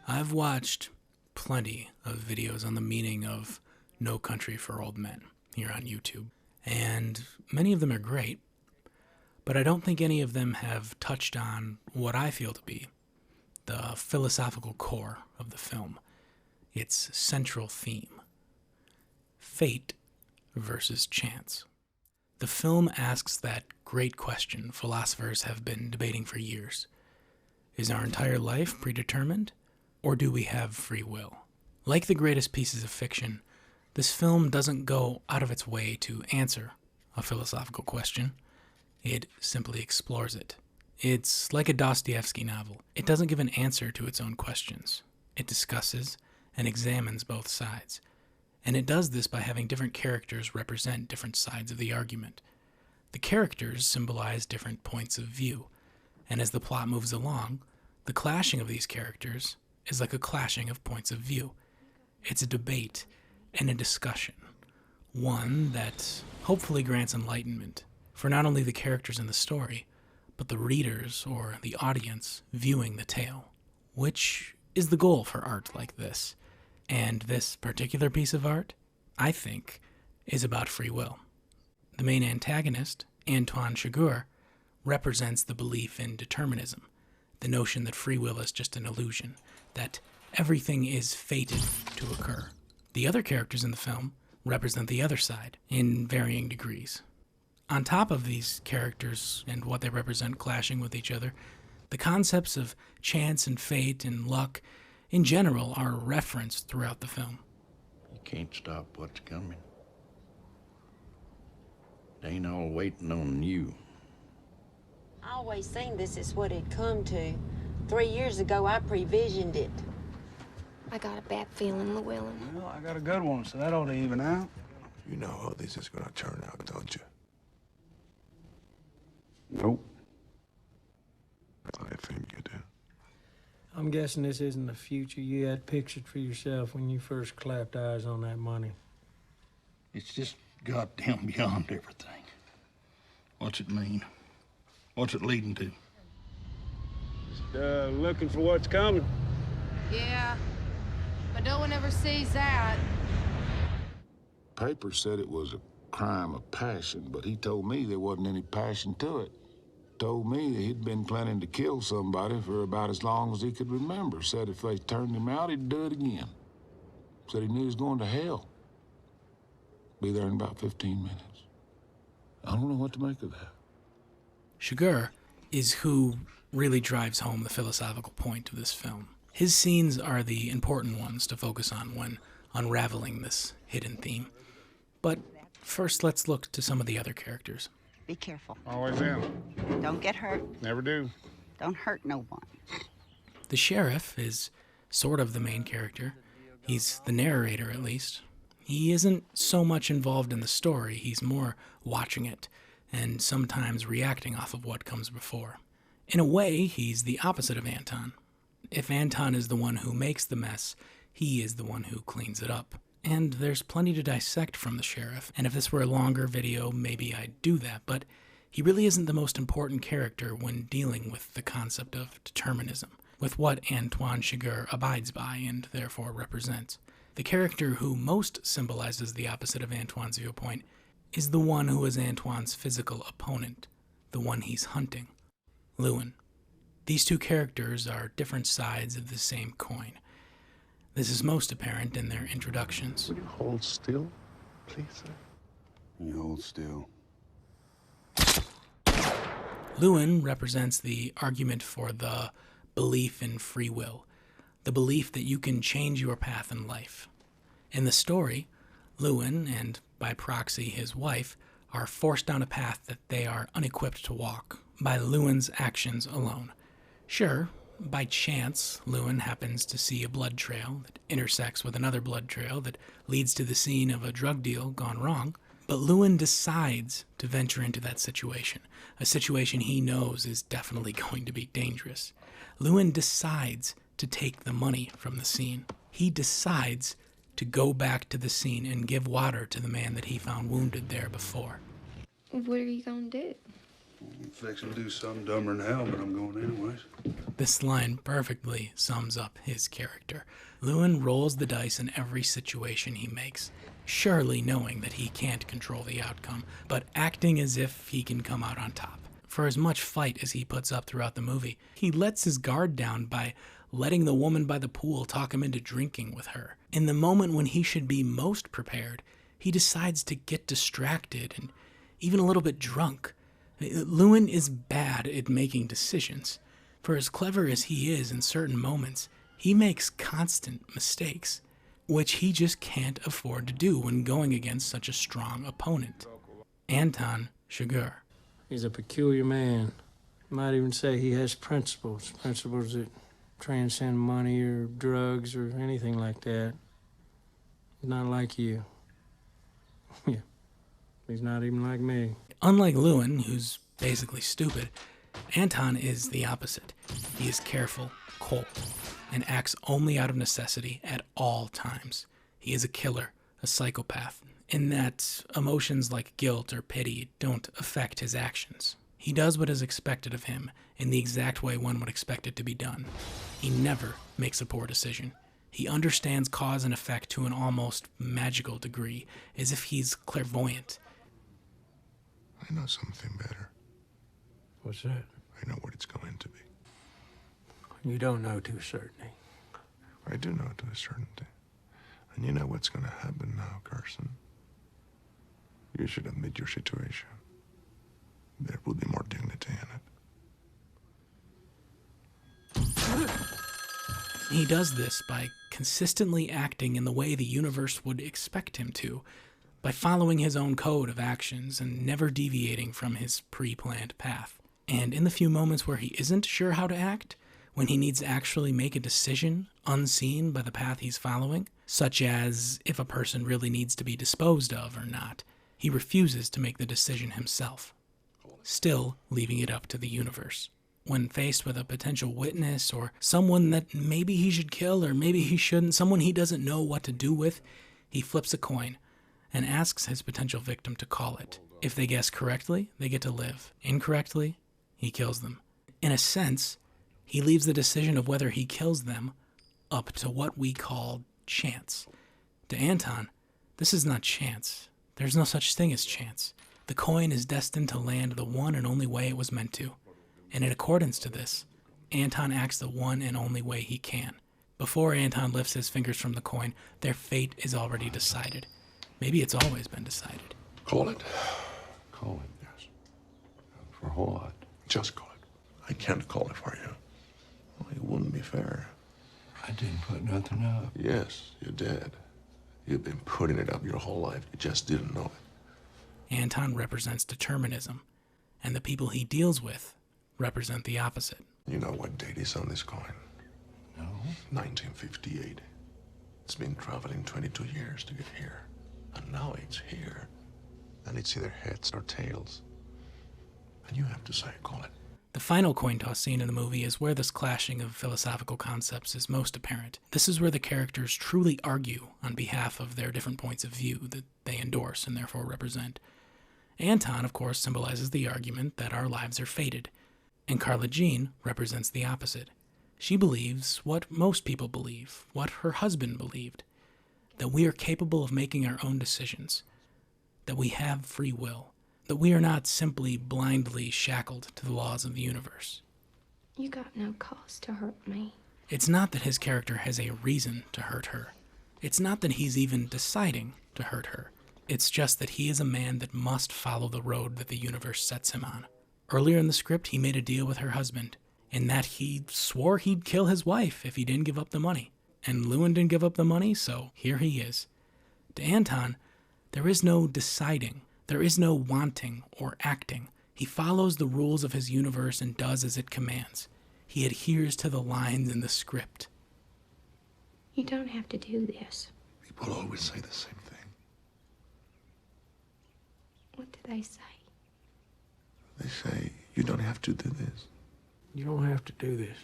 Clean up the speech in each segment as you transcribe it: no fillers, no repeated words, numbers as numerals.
I've watched plenty of videos on the meaning of No Country for Old Men here on YouTube, and many of them are great, but I don't think any of them have touched on what I feel to be the philosophical core of the film, its central theme: fate versus chance. The film asks that great question philosophers have been debating for years. Is our entire life predetermined, or do we have free will? Like the greatest pieces of fiction, this film doesn't go out of its way to answer a philosophical question. It simply explores it. It's like a Dostoevsky novel. It doesn't give an answer to its own questions. It discusses and examines both sides. And it does this by having different characters represent different sides of the argument. The characters symbolize different points of view, and as the plot moves along, the clashing of these characters is like a clashing of points of view. It's a debate and a discussion, one that hopefully grants enlightenment for not only the characters in the story, but the readers or the audience viewing the tale, which is the goal for art like this. And this particular piece of art, I think, is about free will. The main antagonist, Anton Chigurh, represents the belief in determinism, the notion that free will is just an illusion, that everything is fated to occur. The other characters in the film represent the other side in varying degrees. On top of these characters and what they represent clashing with each other, the concepts of chance and fate and luck in general are referenced throughout the film. You can't stop what's coming. It ain't all waiting on you. I always seen this is what it'd come to. 3 years ago, I previsioned it. I got a bad feeling, Llewelyn. Well, I got a good one, so that ought to even out. You know how this is gonna turn out, don't you? Nope. I think you do. I'm guessing this isn't the future you had pictured for yourself when you first clapped eyes on that money. It's just goddamn beyond everything. What's it mean? What's it leading to? Just looking for what's coming. Yeah, but no one ever sees that. Paper said it was a crime of passion, but he told me there wasn't any passion to it. Told me that he'd been planning to kill somebody for about as long as he could remember. Said if they turned him out, he'd do it again. Said he knew he was going to hell. Be there in about 15 minutes. I don't know what to make of that. Chigurh is who really drives home the philosophical point of this film. His scenes are the important ones to focus on when unraveling this hidden theme. But first, let's look to some of the other characters. Be careful. Always am. Don't get hurt. Never do. Don't hurt no one. The sheriff is sort of the main character. He's the narrator, at least. He isn't so much involved in the story. He's more watching it and sometimes reacting off of what comes before. In a way, he's the opposite of Anton. If Anton is the one who makes the mess, he is the one who cleans it up. And there's plenty to dissect from the sheriff, and if this were a longer video, maybe I'd do that, but he really isn't the most important character when dealing with the concept of determinism, with what Anton Chigurh abides by and therefore represents. The character who most symbolizes the opposite of Antoine's viewpoint is the one who is Antoine's physical opponent, the one he's hunting, Llewelyn. These two characters are different sides of the same coin. This is most apparent in their introductions. Will you hold still, please, sir? You hold still. Llewelyn represents the argument for the belief in free will, the belief that you can change your path in life. In the story, Llewelyn, and by proxy his wife, are forced down a path that they are unequipped to walk by Llewelyn's actions alone. Sure, by chance, Llewelyn happens to see a blood trail that intersects with another blood trail that leads to the scene of a drug deal gone wrong, but Llewelyn decides to venture into that situation, a situation he knows is definitely going to be dangerous. Llewelyn decides to take the money from the scene. He decides to go back to the scene and give water to the man that he found wounded there before. What are you gonna do? I'm fixing to do something dumber than hell, but I'm going anyways. This line perfectly sums up his character. Llewelyn rolls the dice in every situation he makes, surely knowing that he can't control the outcome, but acting as if he can come out on top. For as much fight as he puts up throughout the movie, he lets his guard down by letting the woman by the pool talk him into drinking with her. In the moment when he should be most prepared, he decides to get distracted and even a little bit drunk. Llewelyn is bad at making decisions. For as clever as he is in certain moments, he makes constant mistakes, which he just can't afford to do when going against such a strong opponent. Anton Chigurh. He's a peculiar man. You might even say he has principles that transcend money or drugs or anything like that. He's not like you. Yeah, he's not even like me. Unlike Llewelyn, who's basically stupid, Anton is the opposite. He is careful, cold, and acts only out of necessity at all times. He is a killer, a psychopath, in that emotions like guilt or pity don't affect his actions. He does what is expected of him in the exact way one would expect it to be done. He never makes a poor decision. He understands cause and effect to an almost magical degree, as if he's clairvoyant. I know something better. What's that? I know what it's going to be. You don't know to a certainty. I do know to a certainty. And you know what's going to happen now, Carson. You should admit your situation. There will be more dignity in it. He does this by consistently acting in the way the universe would expect him to, by following his own code of actions and never deviating from his pre-planned path. And in the few moments where he isn't sure how to act, when he needs to actually make a decision unseen by the path he's following, such as if a person really needs to be disposed of or not, he refuses to make the decision himself, still leaving it up to the universe. When faced with a potential witness or someone that maybe he should kill or maybe he shouldn't, someone he doesn't know what to do with, he flips a coin and asks his potential victim to call it. If they guess correctly, they get to live. Incorrectly, he kills them. In a sense, he leaves the decision of whether he kills them up to what we call chance. To Anton, this is not chance. There's no such thing as chance. The coin is destined to land the one and only way it was meant to. And in accordance to this, Anton acts the one and only way he can. Before Anton lifts his fingers from the coin, their fate is already decided. Maybe it's always been decided. Call it. Call it? Yes. For what? Just call it. I can't call it for you. Well, it wouldn't be fair. I didn't put nothing up. Yes, you did. You've been putting it up your whole life. You just didn't know it. Anton represents determinism, and the people he deals with represent the opposite. You know what date is on this coin? No. 1958. It's been traveling 22 years to get here. And now it's here. And it's either heads or tails. And you have to say, call it. The final coin toss scene in the movie is where this clashing of philosophical concepts is most apparent. This is where the characters truly argue on behalf of their different points of view that they endorse and therefore represent. Anton, of course, symbolizes the argument that our lives are fated, and Carla Jean represents the opposite. She believes what most people believe, what her husband believed, that we are capable of making our own decisions, that we have free will, that we are not simply blindly shackled to the laws of the universe. You got no cause to hurt me. It's not that his character has a reason to hurt her. It's not that he's even deciding to hurt her. It's just that he is a man that must follow the road that the universe sets him on. Earlier in the script, he made a deal with her husband, in that he swore he'd kill his wife if he didn't give up the money. And Llewelyn didn't give up the money, so here he is. To Anton, there is no deciding. There is no wanting or acting. He follows the rules of his universe and does as it commands. He adheres to the lines in the script. You don't have to do this. People always say the same thing. What do they say? They say, you don't have to do this. You don't have to do this.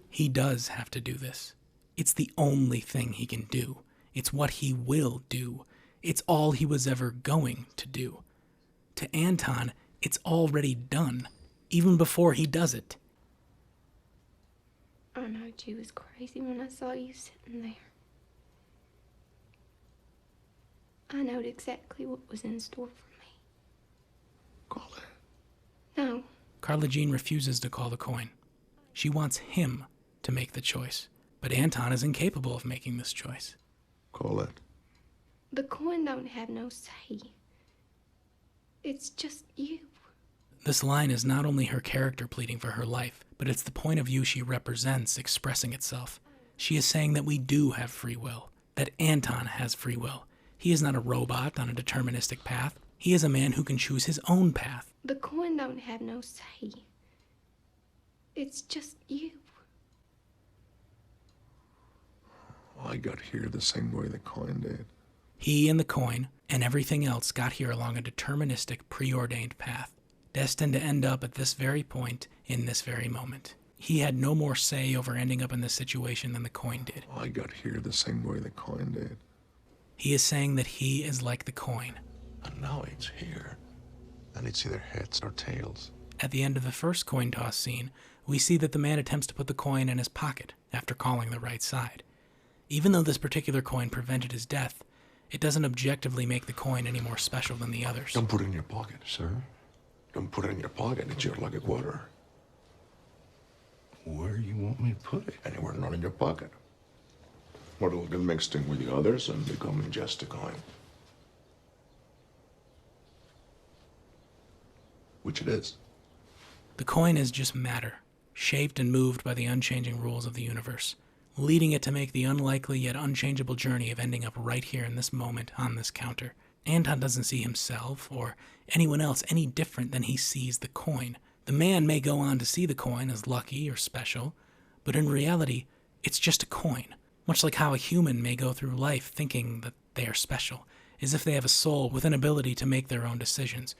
He does have to do this. It's the only thing he can do. It's what he will do. It's all he was ever going to do. To Anton, it's already done, even before he does it. I know you was crazy when I saw you sitting there. I knowed exactly what was in store for me. Call it. No. Carla Jean refuses to call the Coen. She wants him to make the choice, but Anton is incapable of making this choice. Call it. The Coen don't have no say. It's just you. This line is not only her character pleading for her life, but it's the point of view she represents expressing itself. She is saying that we do have free will, that Anton has free will. He is not a robot on a deterministic path. He is a man who can choose his own path. The Coen don't have no say. It's just you. I got here the same way the Coen did. He and the Coen and everything else got here along a deterministic, preordained path, destined to end up at this very point in this very moment. He had no more say over ending up in this situation than the Coen did. I got here the same way the Coen did. He is saying that he is like the Coen. And now it's here. And it's either heads or tails. At the end of the first coin toss scene, we see that the man attempts to put the coin in his pocket after calling the right side. Even though this particular coin prevented his death, it doesn't objectively make the coin any more special than the others. Don't put it in your pocket, sir. Don't put it in your pocket. It's your lucky quarter. Where you want me to put it? Anywhere not in your pocket. Or it'll get mixed in with the others and become just a coin. Which it is. The coin is just matter, shaped and moved by the unchanging rules of the universe, leading it to make the unlikely yet unchangeable journey of ending up right here in this moment on this counter. Anton doesn't see himself or anyone else any different than he sees the coin. The man may go on to see the coin as lucky or special, but in reality, it's just a coin. Much like how a human may go through life thinking that they are special, as if they have a soul with an ability to make their own decisions.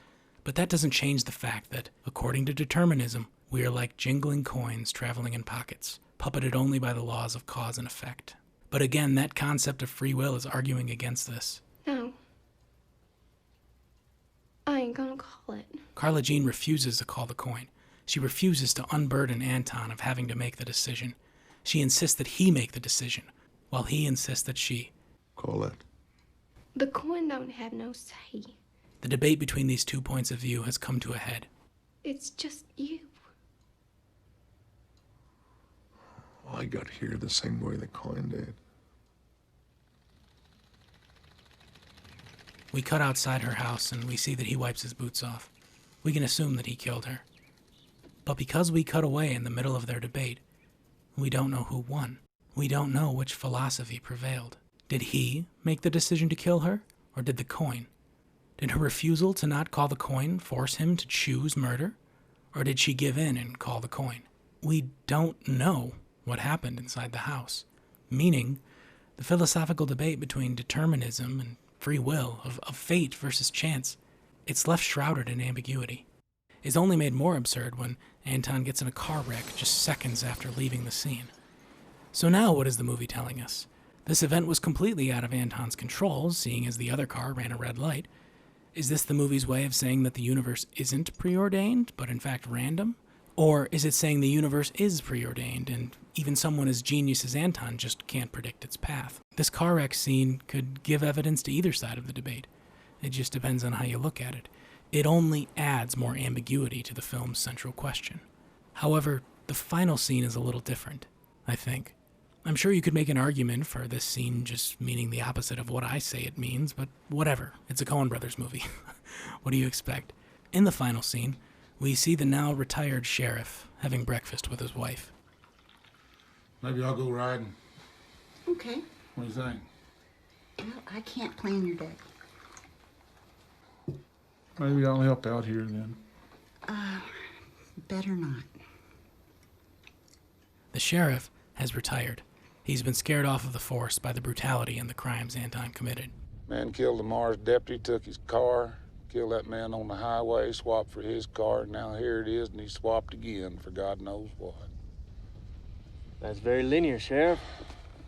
But that doesn't change the fact that, according to determinism, we are like jingling coins traveling in pockets, puppeted only by the laws of cause and effect. But again, that concept of free will is arguing against this. No. I ain't gonna call it. Carla Jean refuses to call the coin. She refuses to unburden Anton of having to make the decision. She insists that he make the decision, while he insists that she. Call it. The Coen don't have no say. The debate between these two points of view has come to a head. It's just you. I got here the same way the Coen did. We cut outside her house and we see that he wipes his boots off. We can assume that he killed her. But because we cut away in the middle of their debate, we don't know who won. We don't know which philosophy prevailed. Did he make the decision to kill her, or did the coin? Did her refusal to not call the coin force him to choose murder, or did she give in and call the coin? We don't know what happened inside the house, meaning the philosophical debate between determinism and free will, of fate versus chance, it's left shrouded in ambiguity. It's only made more absurd when Anton gets in a car wreck just seconds after leaving the scene. So now what is the movie telling us? This event was completely out of Anton's control, seeing as the other car ran a red light. Is this the movie's way of saying that the universe isn't preordained, but in fact random? Or is it saying the universe is preordained, and even someone as genius as Anton just can't predict its path? This car wreck scene could give evidence to either side of the debate. It just depends on how you look at it. It only adds more ambiguity to the film's central question. However, the final scene is a little different, I think. I'm sure you could make an argument for this scene just meaning the opposite of what I say it means, but whatever. It's a Coen Brothers movie. What do you expect? In the final scene, we see the now retired sheriff having breakfast with his wife. Maybe I'll go riding. Okay. What do you think? Well, I can't plan your day. Maybe I'll help out here then. Better not. The sheriff has retired. He's been scared off of the force by the brutality and the crimes Anton committed. Man killed Lamar's deputy, took his car, killed that man on the highway, swapped for his car, and now here it is, and he swapped again for God knows what. That's very linear, Sheriff.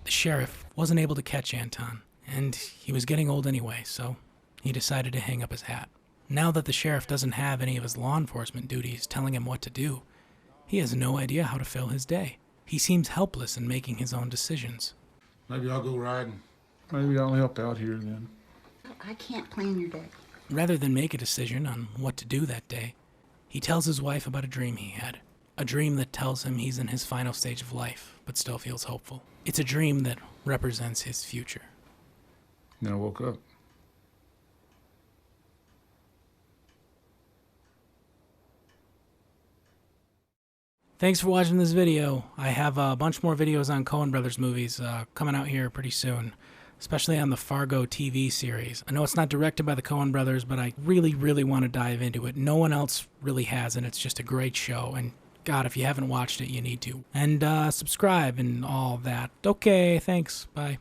The sheriff wasn't able to catch Anton, and he was getting old anyway, so he decided to hang up his hat. Now that the sheriff doesn't have any of his law enforcement duties telling him what to do, he has no idea how to fill his day. He seems helpless in making his own decisions. Maybe I'll go riding. Maybe I'll help out here then. I can't plan your day. Rather than make a decision on what to do that day, he tells his wife about a dream he had. A dream that tells him he's in his final stage of life, but still feels hopeful. It's a dream that represents his future. Then I woke up. Thanks for watching this video. I have a bunch more videos on Coen Brothers movies coming out here pretty soon, especially on the Fargo TV series. I know it's not directed by the Coen Brothers, but I really, really want to dive into it. No one else really has, and it's just a great show. And God, if you haven't watched it, you need to. And subscribe and all that. Okay, thanks. Bye.